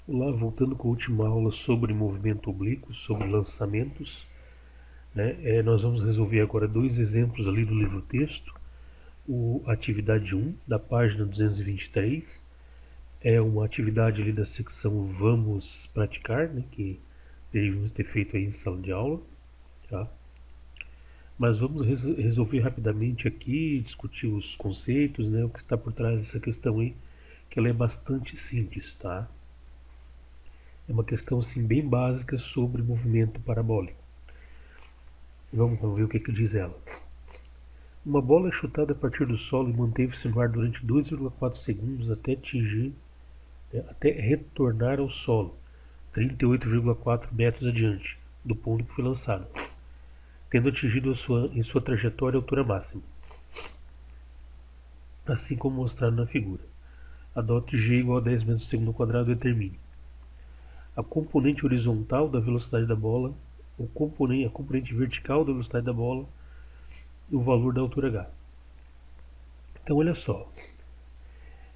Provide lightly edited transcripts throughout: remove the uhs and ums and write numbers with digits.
Olá, voltando com a última aula sobre movimento oblíquo, sobre lançamentos, né? Nós vamos resolver agora dois exemplos ali do livro-texto. A atividade 1, da página 223, é uma atividade ali da secção Vamos Praticar, né? Que deveríamos ter feito aí em sala de aula, tá? Mas vamos resolver rapidamente aqui, discutir os conceitos, né? O que está por trás dessa questão aí, que ela é bastante simples, tá? É uma questão assim bem básica sobre movimento parabólico. Vamos ver o que diz ela. Uma bola é chutada a partir do solo e manteve-se no ar durante 2,4 segundos até retornar ao solo, 38,4 metros adiante do ponto que foi lançado, tendo atingido em sua trajetória a altura máxima, assim como mostrado na figura. Adote g igual a 10 metros por segundo quadrado e determine a componente horizontal da velocidade da bola, a componente vertical da velocidade da bola e o valor da altura h. Então olha só,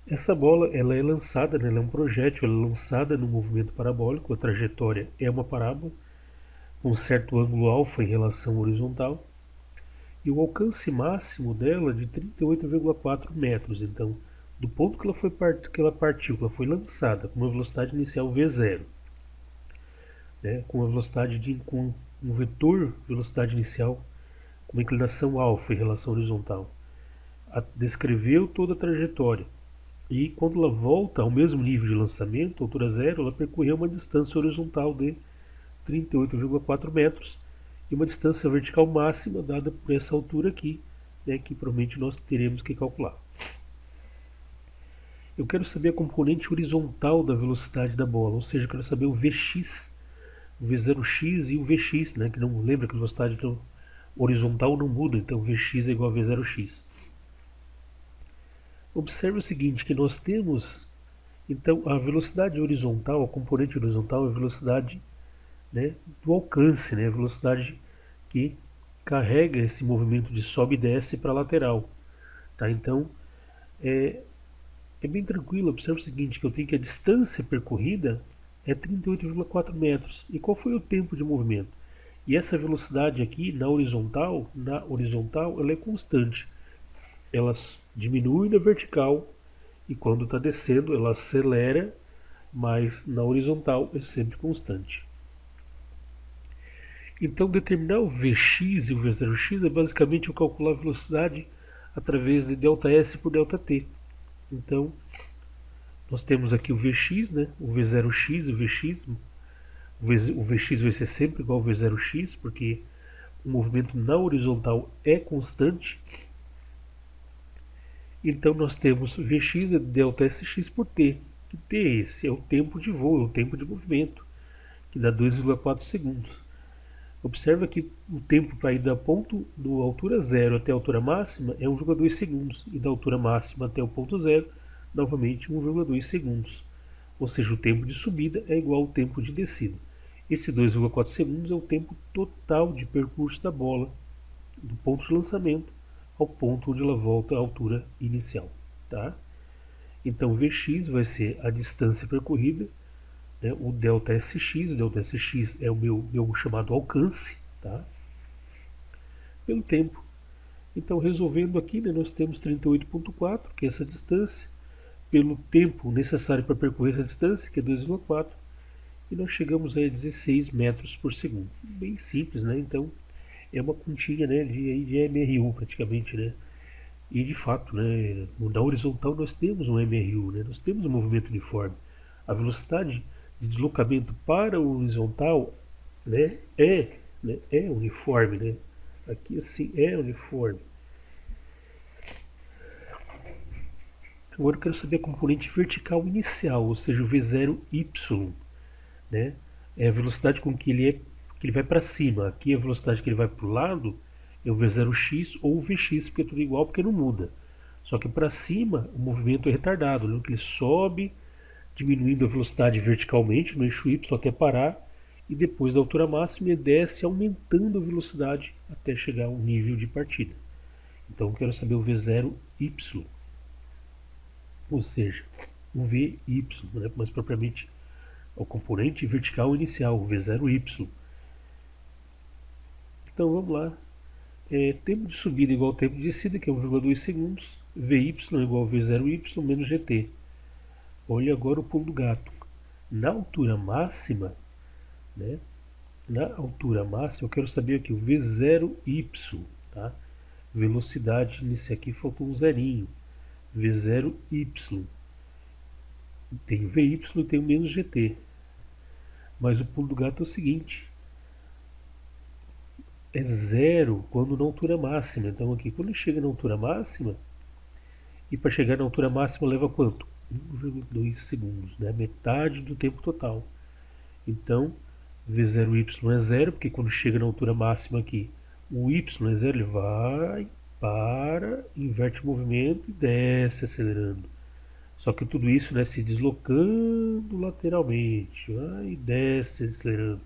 essa bola ela é lançada, né, ela é um projétil, ela é lançada no movimento parabólico, a trajetória é uma parábola, com um certo ângulo alfa em relação à horizontal, e o alcance máximo dela é de 38,4 metros. Então, do ponto que ela partiu, que ela foi lançada com uma velocidade inicial v0, né, com um vetor velocidade inicial com uma inclinação alfa em relação à horizontal, descreveu toda a trajetória. E quando ela volta ao mesmo nível de lançamento, altura zero, ela percorreu uma distância horizontal de 38,4 metros e uma distância vertical máxima dada por essa altura aqui, né, que provavelmente nós teremos que calcular. Eu quero saber a componente horizontal da velocidade da bola, ou seja, eu quero saber o Vx, o V0x e o Vx, né, que não lembra que a velocidade horizontal não muda, então Vx é igual a V0x. Observe o seguinte, que nós temos, então, a velocidade horizontal, a componente horizontal é a velocidade, né, do alcance, né, a velocidade que carrega esse movimento de sobe e desce para a lateral. Tá? Então, é bem tranquilo, observe o seguinte, que eu tenho que a distância percorrida é 38,4 metros. E qual foi o tempo de movimento? E essa velocidade aqui, na horizontal, ela é constante. Ela diminui na vertical e quando está descendo ela acelera, mas na horizontal é sempre constante. Então determinar o Vx e o V0x é basicamente eu calcular a velocidade através de ΔS por ΔT. Então nós temos aqui o Vx, né? O V0x e o Vx. O Vx vai ser sempre igual ao V0x, porque o movimento na horizontal é constante. Então nós temos Vx é ΔSx por t, que t é esse, é o tempo de voo, é o tempo de movimento, que dá 2,4 segundos. Observa que o tempo para ir da ponto do altura zero até a altura máxima é 1,2 segundos, e da altura máxima até o ponto zero, novamente 1,2 segundos. Ou seja, o tempo de subida é igual ao tempo de descida. Esse 2,4 segundos é o tempo total de percurso da bola, do ponto de lançamento ao ponto onde ela volta à altura inicial. Tá? Então Vx vai ser a distância percorrida, né, o ΔSx é o meu chamado alcance, tá? Pelo tempo. Então resolvendo aqui, né, nós temos 38,4, que é essa distância, pelo tempo necessário para percorrer essa distância, que é 2,4, e nós chegamos a 16 metros por segundo. Bem simples, né? Então é uma continha, né, de MRU praticamente, né? E de fato, né, na horizontal nós temos um MRU, né, nós temos um movimento uniforme. A velocidade de deslocamento para o horizontal, né, é uniforme. Né? Aqui assim é uniforme. Agora eu quero saber a componente vertical inicial, ou seja, o V0y. Né? É a velocidade com que ele vai para cima. Aqui a velocidade que ele vai para o lado é o V0x ou o Vx, porque é tudo igual, porque não muda. Só que para cima o movimento é retardado, né? Que ele sobe, diminuindo a velocidade verticalmente no eixo y até parar, e depois da altura máxima ele desce aumentando a velocidade até chegar ao nível de partida. Então eu quero saber o V0y, ou seja, o VY, né? Mais propriamente ao componente vertical inicial, V0y. Então vamos lá. Tempo de subida igual ao tempo de descida, que é 1,2 segundos. Vy igual a V0y menos gt. Olha agora o pulo do gato. Na altura máxima, né? Na altura máxima, eu quero saber aqui o V0y, tá? Velocidade, nesse aqui faltou um zerinho. V0y. Tem o Vy e tem o menos gt. Mas o pulo do gato é o seguinte. É zero quando na altura máxima. Então aqui, quando ele chega na altura máxima, e para chegar na altura máxima leva quanto? 1,2 segundos, né? Metade do tempo total. Então, V0y é zero, porque quando chega na altura máxima aqui, o y é zero, ele vai, para, inverte o movimento e desce acelerando. Só que tudo isso, né, se deslocando lateralmente, vai e desce acelerando.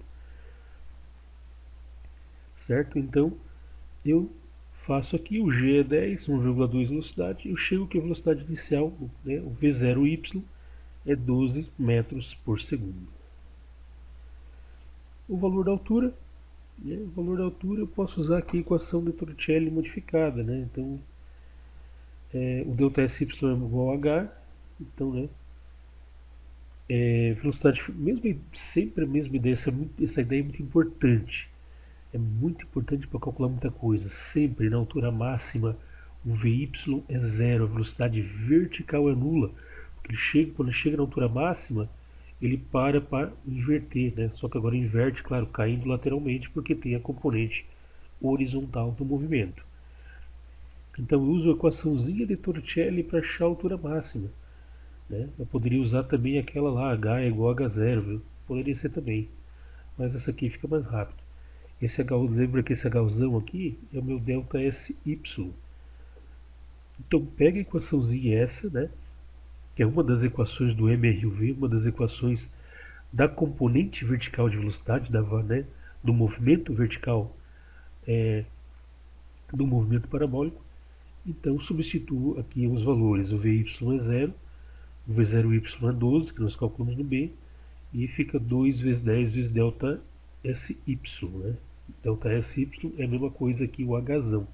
Certo? Então, eu faço aqui, o g é 10, 1,2 velocidade, eu chego aqui a velocidade inicial, né, o V0y é 12 metros por segundo. O valor da altura, né, o valor da altura eu posso usar aqui a equação de Torricelli modificada, né, então o ΔSy é igual a h, então, né, velocidade, mesmo, sempre a mesma ideia, essa ideia é muito importante. É muito importante para calcular muita coisa. Sempre na altura máxima o Vy é zero, a velocidade vertical é nula. Porque quando ele chega na altura máxima, ele para inverter, né? Só que agora inverte, claro, caindo lateralmente, porque tem a componente horizontal do movimento. Então eu uso a equaçãozinha de Torricelli para achar a altura máxima, né? Eu poderia usar também aquela lá, h é igual a h0, viu? Poderia ser também, mas essa aqui fica mais rápido. Lembra que esse Hzão aqui é o meu ΔSy. Então pega a equaçãozinha essa, né, que é uma das equações do MRUV, uma das equações da componente vertical de velocidade, né, do movimento vertical do movimento parabólico. Então substituo aqui os valores, o Vy é zero, o V0y é 12, que nós calculamos no B, e fica 2 vezes 10 vezes ΔSy, né? ΔSy é a mesma coisa que o Hzão.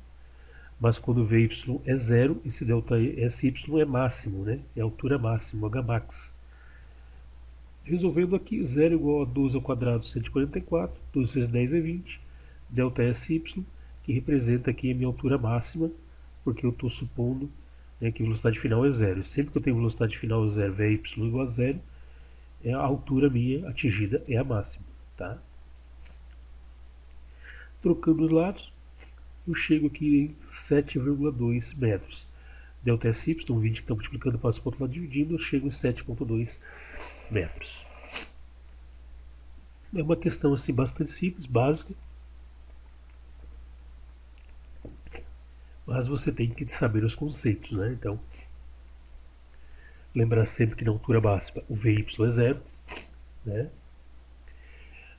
Mas quando o Vy é zero, esse ΔSy é máximo, né? É a altura máxima, Hmax. Resolvendo aqui, 0 igual a 12 ao quadrado, 144, 2 vezes 10 é 20. ΔSy, que representa aqui a minha altura máxima, porque eu estou supondo, né, que a velocidade final é zero. Sempre que eu tenho velocidade final zero, Vy igual a zero, a altura minha atingida é a máxima, tá? Trocando os lados, eu chego aqui em 7,2 metros. ΔSy, 20 que está multiplicando, passo para o outro lado dividindo, eu chego em 7,2 metros. É uma questão assim bastante simples, básica, mas você tem que saber os conceitos, né? Então, lembrar sempre que na altura máxima o Vy é zero, né?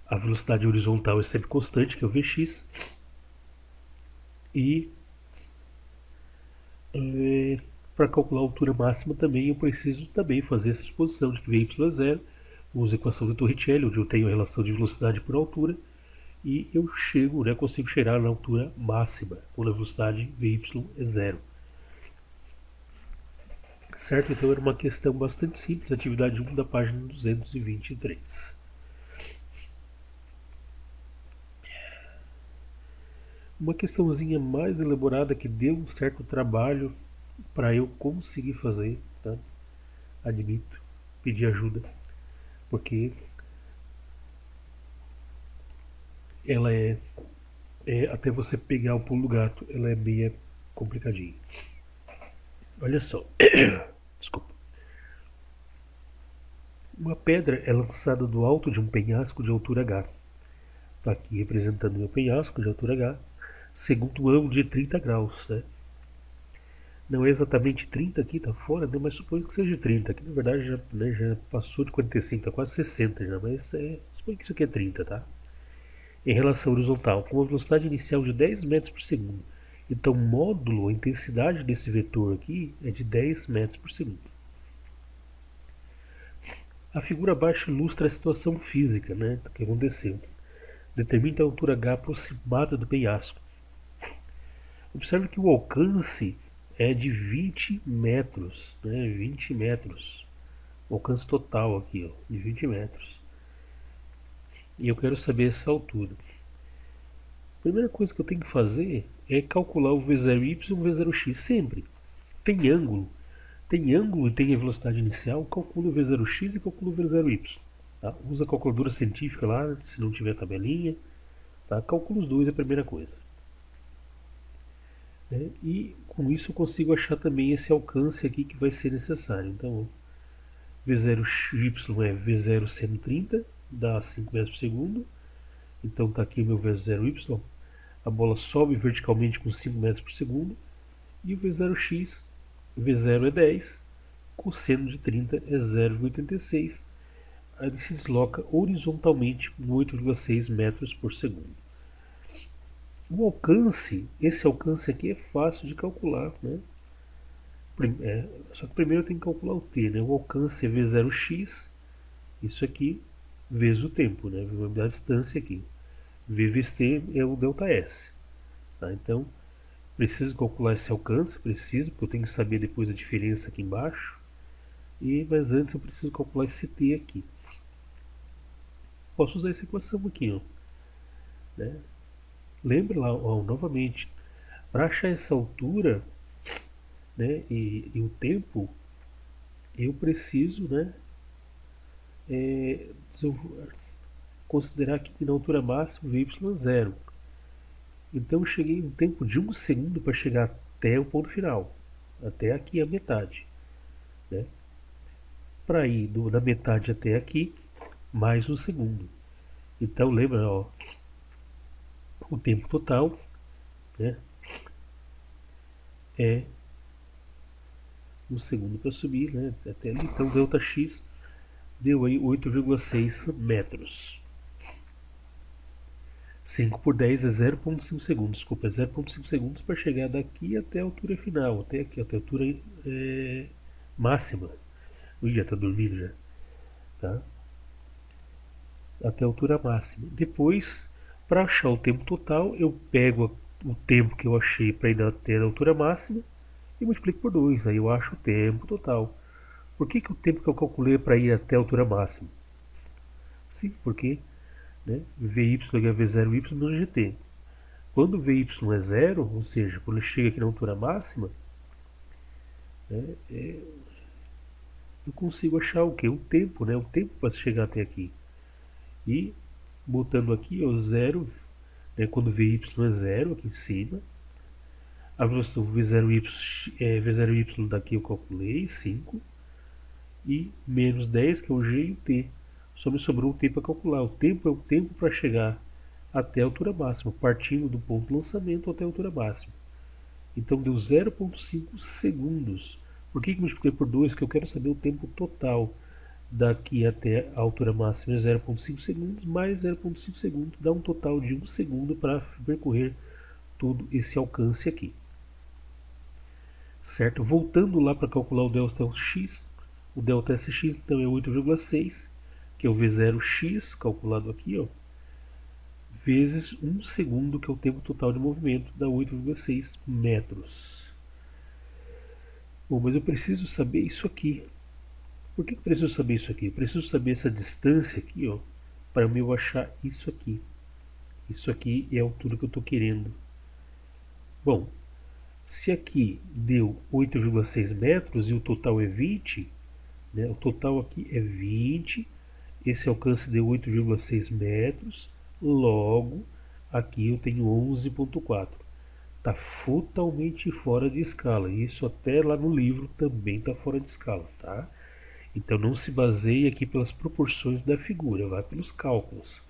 A velocidade horizontal é sempre constante, que é o Vx. E para calcular a altura máxima também eu preciso também fazer essa suposição de que Vy é zero. Uso a equação de Torricelli, onde eu tenho a relação de velocidade por altura. E eu chego, né, consigo chegar na altura máxima, quando a velocidade Vy é zero. Certo? Então era uma questão bastante simples, atividade 1 da página 223. Uma questãozinha mais elaborada que deu um certo trabalho para eu conseguir fazer, tá? Admito, pedir ajuda, porque ela até você pegar o pulo do gato, ela é meio complicadinha. Olha só, desculpa. Uma pedra é lançada do alto de um penhasco de altura h. Está aqui representando o meu penhasco de altura h, segundo um ângulo de 30 graus, né? Não é exatamente 30 aqui, tá fora, né? Mas suponho que seja 30. Aqui na verdade já passou de 45, tá quase 60 já, mas suponho que isso aqui é 30, tá? Em relação horizontal, com uma velocidade inicial de 10 metros por segundo. Então, módulo, a intensidade desse vetor aqui é de 10 metros por segundo. A figura abaixo ilustra a situação física, né, que aconteceu. Determina a altura H aproximada do penhasco. Observe que o alcance é de 20 metros, né, 20 metros. O alcance total aqui, ó, de 20 metros. E eu quero saber essa altura. A primeira coisa que eu tenho que fazer é calcular o V0y e o V0x sempre. Tem ângulo e tem a velocidade inicial, calcula o V0x e calcula o V0y. Tá? Usa a calculadora científica lá, se não tiver tabelinha. Tá? Calcula os dois, é a primeira coisa. E com isso eu consigo achar também esse alcance aqui que vai ser necessário. Então, V0y é V0 seno 30, dá 5 metros por segundo. Então está aqui o meu V0y. A bola sobe verticalmente com 5 metros por segundo. E o V0x, V0 é 10, cosseno de 30 é 0,86. Ele se desloca horizontalmente com 8,6 metros por segundo. O alcance, esse alcance aqui é fácil de calcular, né? Só que primeiro eu tenho que calcular o t, né? O alcance é V0x, isso aqui, vezes o tempo, né? A distância aqui. V vezes t é o ΔS. Tá? Então, preciso calcular esse alcance, porque eu tenho que saber depois a diferença aqui embaixo. Mas antes eu preciso calcular esse t aqui. Posso usar essa equação aqui, ó, né? Lembra lá, ó, novamente, para achar essa altura, né, e o tempo, eu preciso, né, considerar que na altura máxima y é 0. Então eu cheguei em um tempo de 1 segundo para chegar até o ponto final, até aqui a metade, né? Para ir da metade até aqui, mais 1 segundo. Então lembra, ó, o tempo total, né, é 1 segundo para subir, né, até ali. Então ΔX deu aí 8,6 metros. 5 por 10 é 0,5 segundos. Desculpa, é 0,5 segundos para chegar daqui até a altura final, até aqui, até a altura máxima. Ui, já está dormindo já. Tá? Até a altura máxima. Depois, para achar o tempo total, eu pego o tempo que eu achei para ir até a altura máxima e multiplico por 2. Aí eu acho o tempo total. Por que o tempo que eu calculei para ir até a altura máxima? Sim, porque, né, Vy igual a V0y menos GT. Quando Vy é 0, ou seja, quando ele chega aqui na altura máxima, né, eu consigo achar o que? O tempo, né? O tempo para chegar até aqui. E botando aqui o 0, né, quando Vy é 0, aqui em cima, a velocidade V0y daqui eu calculei, 5, e menos 10, que é o G e o T. Só me sobrou o tempo para calcular. O tempo é o tempo para chegar até a altura máxima, partindo do ponto de lançamento até a altura máxima. Então deu 0,5 segundos. Por que eu multipliquei por 2? Que eu quero saber o tempo total daqui até a altura máxima é 0,5 segundos, mais 0,5 segundos dá um total de 1 segundo para percorrer todo esse alcance aqui. Certo? Voltando lá para calcular o ΔX, o ΔSX então é 8,6, que é o V0x, calculado aqui, ó, vezes 1 segundo, que é o tempo total de movimento, dá 8,6 metros. Bom, mas eu preciso saber isso aqui. Por que eu preciso saber isso aqui? Eu preciso saber essa distância aqui, ó, para eu achar isso aqui. Isso aqui é a altura que eu estou querendo. Bom, se aqui deu 8,6 metros e o total é 20, né, o total aqui é 20, esse alcance deu 8,6 metros, logo aqui eu tenho 11,4. Está totalmente fora de escala. Isso até lá no livro também está fora de escala, tá? Então não se baseie aqui pelas proporções da figura, vai pelos cálculos.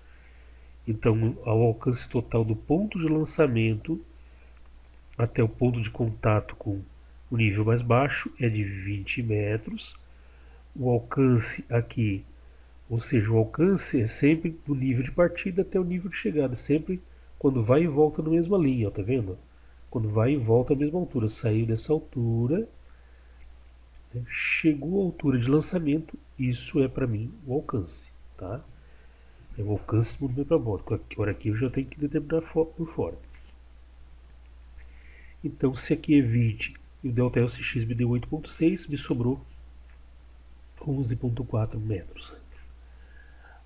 Então, ao alcance total do ponto de lançamento até o ponto de contato com o nível mais baixo é de 20 metros. O alcance aqui, ou seja, o alcance é sempre do nível de partida até o nível de chegada, sempre quando vai e volta na mesma linha, ó, tá vendo? Quando vai e volta à mesma altura, saiu dessa altura, chegou à altura de lançamento, isso é para mim o alcance, tá? É o alcance do movimento parabólico. Agora aqui eu já tenho que determinar por fora. Então, se aqui é 20 e o delta LCX me deu 8,6, me sobrou 11,4 metros.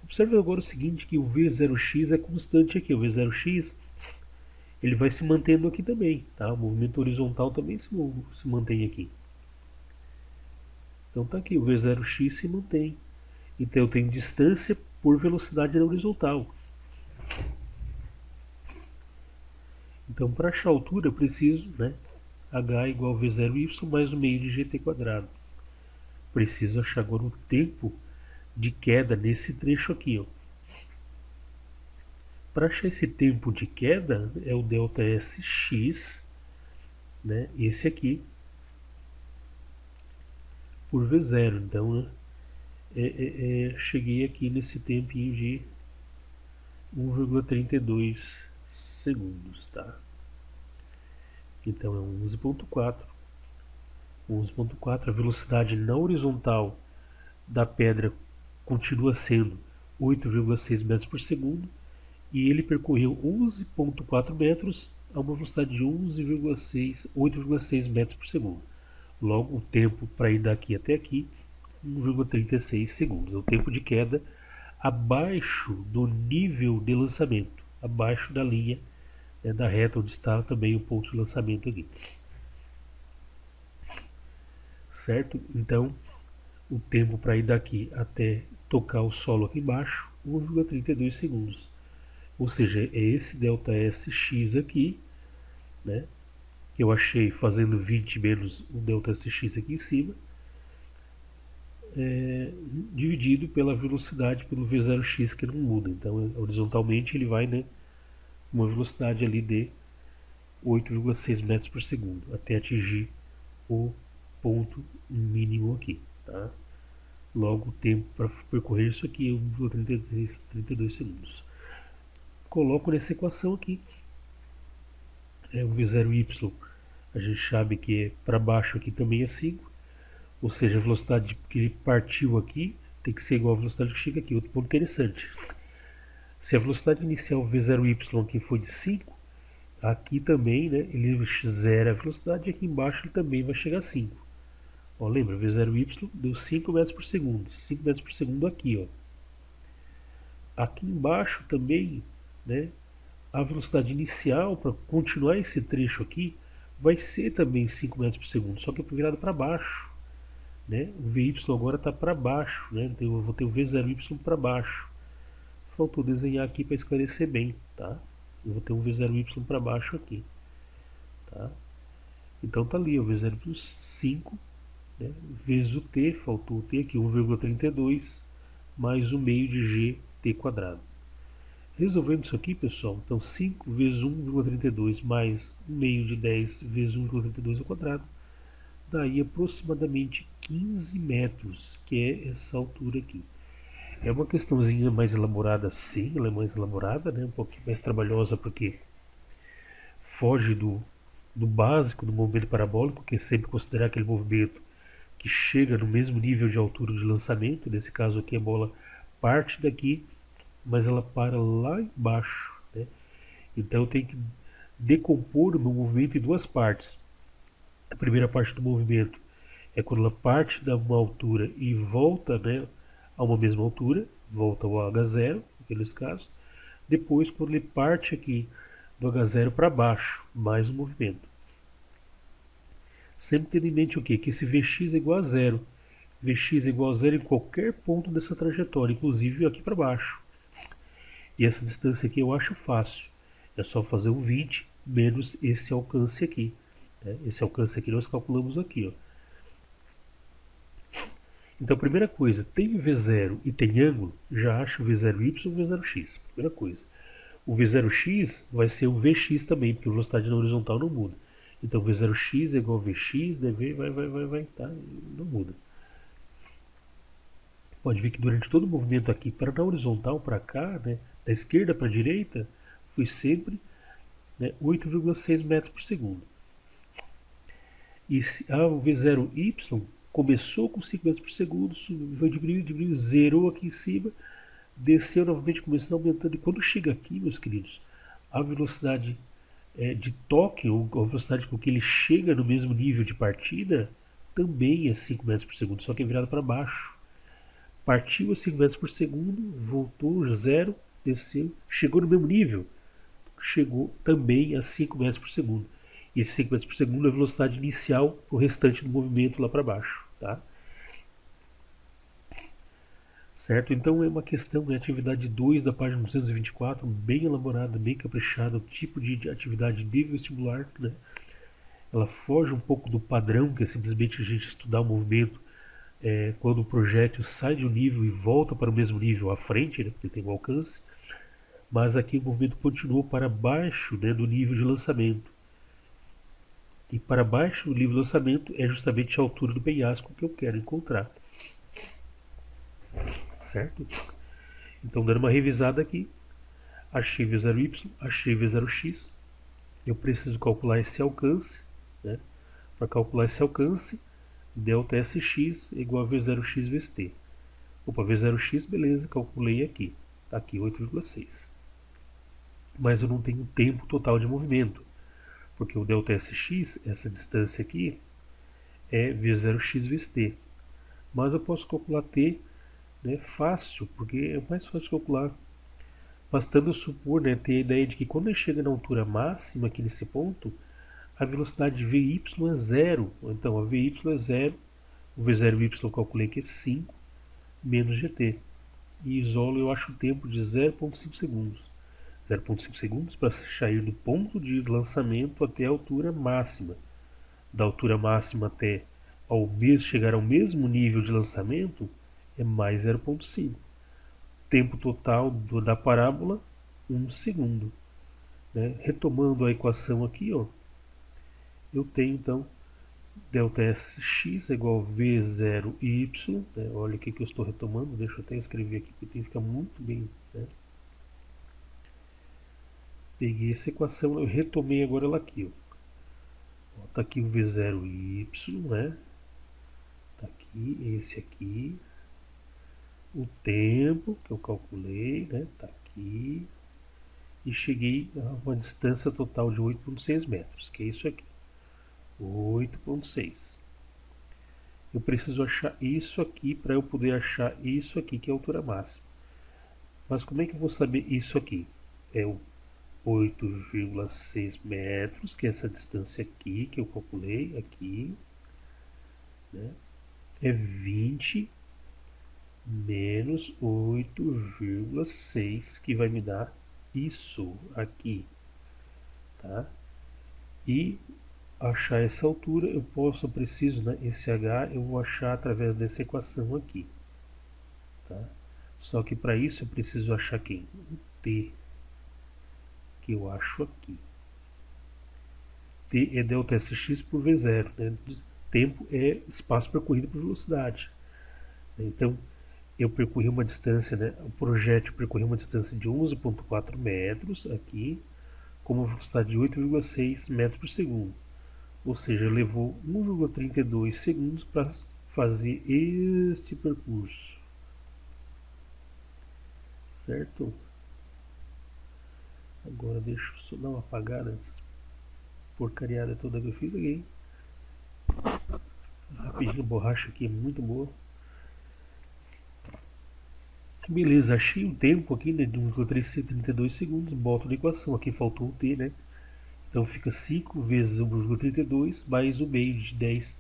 Observe agora o seguinte, que o V0x é constante aqui. O V0x ele vai se mantendo aqui também, tá? O movimento horizontal também se mantém aqui. Então tá aqui, o V0x se mantém. Então eu tenho distância por velocidade na horizontal. Então para achar a altura eu preciso, né, h igual a v0y mais o meio de gt quadrado. Preciso achar agora o tempo de queda nesse trecho aqui, ó. Para achar esse tempo de queda é o delta sx, né, esse aqui, por v0. Então, né, cheguei aqui nesse tempinho de 1,32 segundos, tá? Então é 11,4. 11,4. A velocidade na horizontal da pedra continua sendo 8,6 metros por segundo e ele percorreu 11,4 metros a uma velocidade de 8,6 metros por segundo. Logo, o tempo para ir daqui até aqui, 1,36 segundos. É o tempo de queda abaixo do nível de lançamento, abaixo da linha, né, da reta onde está também o ponto de lançamento aqui. Certo? Então, o tempo para ir daqui até tocar o solo aqui embaixo, 1,32 segundos. Ou seja, é esse delta SX aqui, né, que eu achei fazendo 20 menos o delta SX aqui em cima, dividido pela velocidade, pelo V0x que não muda. Então, horizontalmente, ele vai, né, uma velocidade ali de 8,6 metros por segundo, até atingir o ponto mínimo aqui, tá? Logo, o tempo para percorrer isso aqui é 1,32 segundos. Coloco nessa equação aqui. O V0y, a gente sabe que é para baixo aqui também é 5. Ou seja, a velocidade que ele partiu aqui tem que ser igual à velocidade que chega aqui. Outro ponto interessante. Se a velocidade inicial V0y aqui foi de 5, aqui também, né, ele zera a velocidade e aqui embaixo ele também vai chegar a 5. Ó, lembra, V0y deu 5 metros por segundo. 5 metros por segundo aqui, ó. Aqui embaixo também, né, a velocidade inicial para continuar esse trecho aqui vai ser também 5 metros por segundo, só que é virado para baixo, né? O VY agora está para baixo, né? Então eu vou ter o V0Y para baixo. Faltou desenhar aqui para esclarecer bem, tá? Eu vou ter um V0Y para baixo aqui, tá? Então tá ali o V0 5, né, vezes o t, faltou o t aqui, 1,32 mais o meio de gt quadrado. Resolvendo isso aqui, pessoal, então 5 vezes 1,32 mais o meio de 10 vezes 1,32 ao quadrado, daí aproximadamente 15 metros, que é essa altura aqui. É uma questãozinha mais elaborada, sim, ela é mais elaborada, né, um pouquinho mais trabalhosa, porque foge do básico do movimento parabólico, que é sempre considerar aquele movimento que chega no mesmo nível de altura de lançamento. Nesse caso aqui a bola parte daqui, mas ela para lá embaixo, né? Então eu tenho que decompor o meu movimento em duas partes. A primeira parte do movimento é quando ela parte de uma altura e volta, né, a uma mesma altura, volta ao H0, naqueles casos. Depois, quando ele parte aqui do H0 para baixo, mais um movimento. Sempre tendo em mente o quê? Que esse Vx é igual a zero. Vx é igual a zero em qualquer ponto dessa trajetória, inclusive aqui para baixo. E essa distância aqui eu acho fácil. É só fazer um 20 menos esse alcance aqui, né? Esse alcance aqui nós calculamos aqui, ó. Então, primeira coisa, tem V0 e tem ângulo, já acho o V0y e o V0x. Primeira coisa. O V0x vai ser o Vx também, porque a velocidade na horizontal não muda. Então, V0x é igual a Vx, deve, vai, tá? Não muda. Pode ver que durante todo o movimento aqui, para na horizontal para cá, né, da esquerda para a direita, foi sempre, né, 8,6 metros por segundo. E o V0y, começou com 5 metros por segundo, foi diminuindo, zerou aqui em cima, desceu novamente, começou aumentando. E quando chega aqui, meus queridos, a velocidade de toque, ou a velocidade com que ele chega no mesmo nível de partida, também é 5 metros por segundo, só que é virado para baixo. Partiu a 5 metros por segundo, voltou, zero, desceu, chegou no mesmo nível, chegou também a 5 metros por segundo. E esse 5 metros por segundo é a velocidade inicial para o restante do movimento lá para baixo. Tá? Certo? Então é uma questão, né, atividade 2 da página 224, bem elaborada, bem caprichada, o tipo de atividade de vestibular. Né? Ela foge um pouco do padrão, que é simplesmente a gente estudar o movimento quando o projétil sai de um nível e volta para o mesmo nível à frente, né, porque tem um alcance. Mas aqui o movimento continuou para baixo, né, do nível de lançamento. E para baixo do nível de lançamento é justamente a altura do penhasco que eu quero encontrar. Certo? Então, dando uma revisada aqui, achei V0Y, achei V0X. Eu preciso calcular esse alcance. Né? Para calcular esse alcance, delta SX é igual a V0X vezes T. Opa, V0X, beleza, calculei aqui. Está aqui 8,6. Mas eu não tenho tempo total de movimento, porque o delta SX, essa distância aqui, é V0x vezes T. Mas eu posso calcular T, né, fácil, porque é mais fácil de calcular. Bastando eu supor, né, ter a ideia de que quando ele chega na altura máxima aqui nesse ponto, a velocidade Vy é zero. Então a Vy é zero, o V0y eu calculei que é 5, menos gt. E isolo eu acho o tempo de 0,5 segundos. 0,5 segundos para sair do ponto de lançamento até a altura máxima. Da altura máxima até chegar ao mesmo nível de lançamento é mais 0,5. Tempo total da parábola, 1 segundo. Né? Retomando a equação aqui, ó, eu tenho então delta Sx é igual a V0y. Né? Olha o que eu estou retomando, deixa eu até escrever aqui, porque tem que ficar muito bem. Né? Peguei essa equação, eu retomei agora ela aqui. Está aqui o V0y, né? Está aqui, esse aqui. O tempo que eu calculei, né? Está aqui. E cheguei a uma distância total de 8,6 metros, que é isso aqui. 8,6. Eu preciso achar isso aqui para eu poder achar isso aqui, que é a altura máxima. Mas como é que eu vou saber isso aqui? É o 8,6 metros, que é essa distância aqui que eu calculei aqui, né? É 20 menos 8,6, que vai me dar isso aqui, tá? E achar essa altura eu preciso, né? Esse h eu vou achar através dessa equação aqui, tá? Só que para isso eu preciso achar quem? O t, que eu acho aqui. T é delta Sx por V0, né? Tempo é espaço percorrido por velocidade. Então, eu percorri uma distância, né? O projétil percorreu uma distância de 11,4 metros aqui, com uma velocidade de 8,6 metros por segundo. Ou seja, levou 1,32 segundos para fazer este percurso. Certo? Agora deixa eu só dar uma apagada nessas porcariadas toda que eu fiz aqui. Rapidinho, a borracha aqui é muito boa. Beleza, achei o tempo aqui, né, de 1,32 segundos, boto na equação, aqui faltou o t, né? Então fica 5 vezes 1,32 mais o meio de 10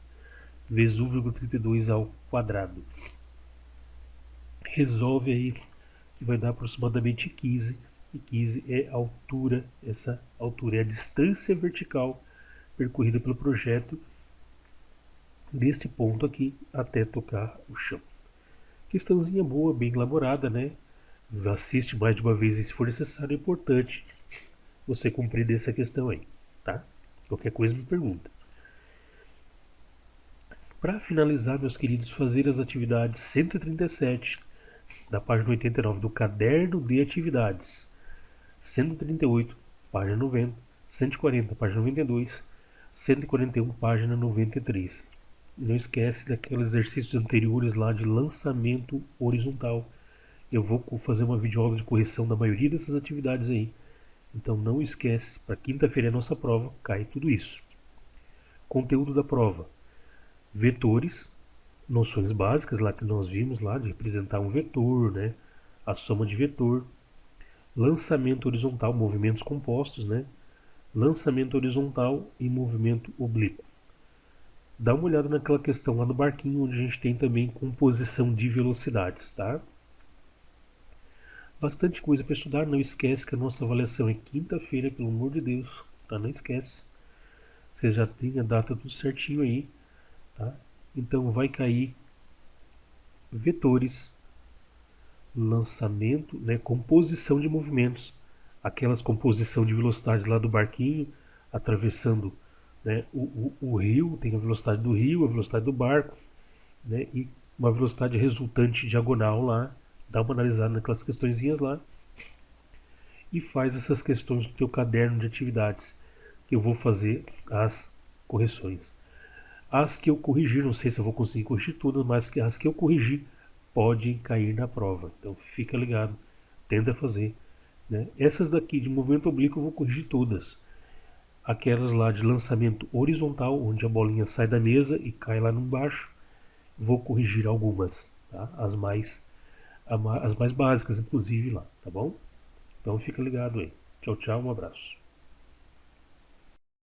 vezes 1,32 ao quadrado. Resolve aí, que vai dar aproximadamente 15, e 15 é a altura, essa altura é a distância vertical percorrida pelo projeto deste ponto aqui até tocar o chão. Questãozinha boa, bem elaborada, né? Assiste mais de uma vez e se for necessário, é importante você compreender essa questão aí, tá? Qualquer coisa me pergunta. Para finalizar, meus queridos, fazer as atividades 137 da página 89 do caderno de atividades, 138, página 90, 140, página 92, 141, página 93. Não esquece daqueles exercícios anteriores lá de lançamento horizontal. Eu vou fazer uma videoaula de correção da maioria dessas atividades aí. Então não esquece, para quinta-feira é a nossa prova, cai tudo isso. Conteúdo da prova: vetores, noções básicas lá que nós vimos lá de representar um vetor, né? A soma de vetor, lançamento horizontal, movimentos compostos, né? Lançamento horizontal e movimento oblíquo. Dá uma olhada naquela questão lá do barquinho, onde a gente tem também composição de velocidades, tá? Bastante coisa para estudar, não esquece que a nossa avaliação é quinta-feira, pelo amor de Deus, tá? Não esquece. Você já tem a data tudo certinho aí, tá? Então vai cair vetores, lançamento, né, composição de movimentos, aquelas composição de velocidades lá do barquinho, atravessando, né, o rio, tem a velocidade do rio, a velocidade do barco, né, e uma velocidade resultante diagonal lá, dá uma analisada naquelas questõezinhas lá, e faz essas questões do teu caderno de atividades, que eu vou fazer as correções. As que eu corrigir, não sei se eu vou conseguir corrigir todas, mas as que eu corrigir podem cair na prova. Então fica ligado, tenta fazer. Né? Essas daqui de movimento oblíquo eu vou corrigir todas. Aquelas lá de lançamento horizontal, onde a bolinha sai da mesa e cai lá embaixo, vou corrigir algumas, tá? As mais básicas, inclusive lá, tá bom? Então fica ligado aí. Tchau, tchau, um abraço.